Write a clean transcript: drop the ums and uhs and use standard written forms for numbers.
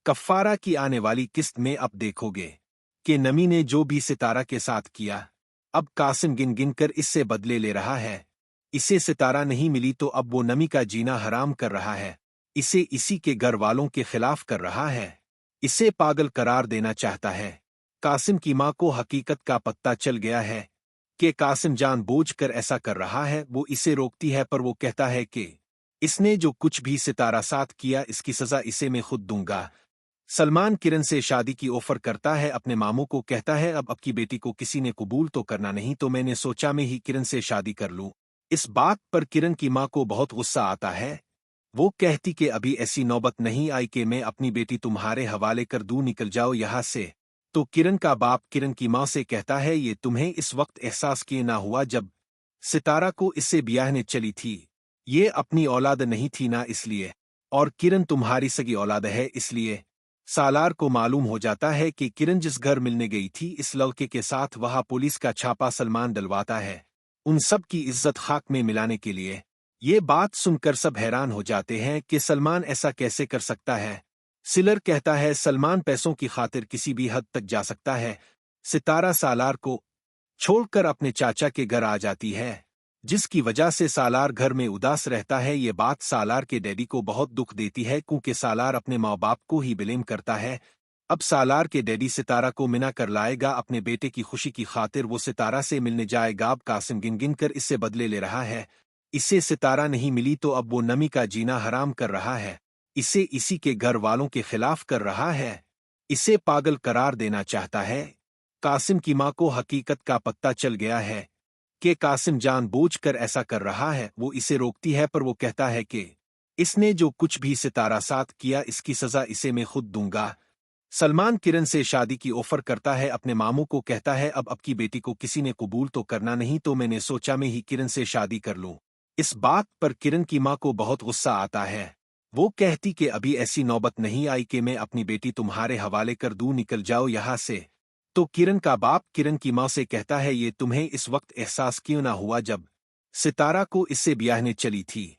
कफ़ारा की आने वाली किस्त में अब देखोगे कि नमी ने जो भी सितारा के साथ किया, अब कासिम गिन गिन कर इससे बदले ले रहा है। इसे सितारा नहीं मिली तो अब वो नमी का जीना हराम कर रहा है, इसे इसी के घर वालों के खिलाफ कर रहा है, इसे पागल करार देना चाहता है। कासिम की माँ को हकीकत का पता चल गया है कि कासिम जानबूझकर ऐसा कर रहा है। वो इसे रोकती है पर वो कहता है कि इसने जो कुछ भी सितारा साथ किया इसकी सजा इसे मैं खुद दूंगा। सलमान किरण से शादी की ऑफर करता है, अपने मामू को कहता है अब की बेटी को किसी ने कबूल तो करना नहीं, तो मैंने सोचा मैं ही किरण से शादी कर लूं। इस बात पर किरण की माँ को बहुत गुस्सा आता है। वो कहती कि अभी ऐसी नौबत नहीं आई कि मैं अपनी बेटी तुम्हारे हवाले कर दूं, निकल जाओ यहाँ से। तो किरण का बाप किरण की माँ से कहता है ये तुम्हें इस वक्त एहसास किए ना हुआ जब सितारा को इससे ब्याहने चली थी, ये अपनी औलाद नहीं थी ना इसलिए, और किरण तुम्हारी सगी औलाद है इसलिए। सालार को मालूम हो जाता है कि किरण जिस घर मिलने गई थी इस लड़के के साथ, वहां पुलिस का छापा सलमान डलवाता है उन सब की इज्जत खाक में मिलाने के लिए। ये बात सुनकर सब हैरान हो जाते हैं कि सलमान ऐसा कैसे कर सकता है। सिलर कहता है सलमान पैसों की खातिर किसी भी हद तक जा सकता है। सितारा सालार को छोड़कर अपने चाचा के घर आ जाती है, जिसकी वजह से सालार घर में उदास रहता है। ये बात सालार के डैडी को बहुत दुख देती है क्योंकि सालार अपने माँ बाप को ही ब्लेम करता है। अब सालार के डैडी सितारा को मिना कर लाएगा अपने बेटे की खुशी की खातिर, वो सितारा से मिलने जाएगा। अब कासिम गिन गिन कर इससे बदले ले रहा है, इसे सितारा नहीं मिली तो अब वो नमी का जीना हराम कर रहा है, इसे इसी के घर वालों के खिलाफ कर रहा है, इसे पागल करार देना चाहता है। कासिम की माँ को हकीकत का पता चल गया है कि कासिम जानबूझकर ऐसा कर रहा है। वो इसे रोकती है पर वो कहता है कि इसने जो कुछ भी सितारा साथ किया इसकी सजा इसे मैं खुद दूंगा। सलमान किरण से शादी की ऑफर करता है, अपने मामू को कहता है अब की बेटी को किसी ने कबूल तो करना नहीं, तो मैंने सोचा मैं ही किरण से शादी कर लूं। इस बात पर किरण की माँ को बहुत गुस्सा आता है। वो कहती कि अभी ऐसी नौबत नहीं आई कि मैं अपनी बेटी तुम्हारे हवाले कर दूं, निकल जाओ यहाँ से। तो किरण का बाप किरण की माँ से कहता है ये तुम्हें इस वक्त एहसास क्यों ना हुआ जब सितारा को इससे ब्याहने चली थी।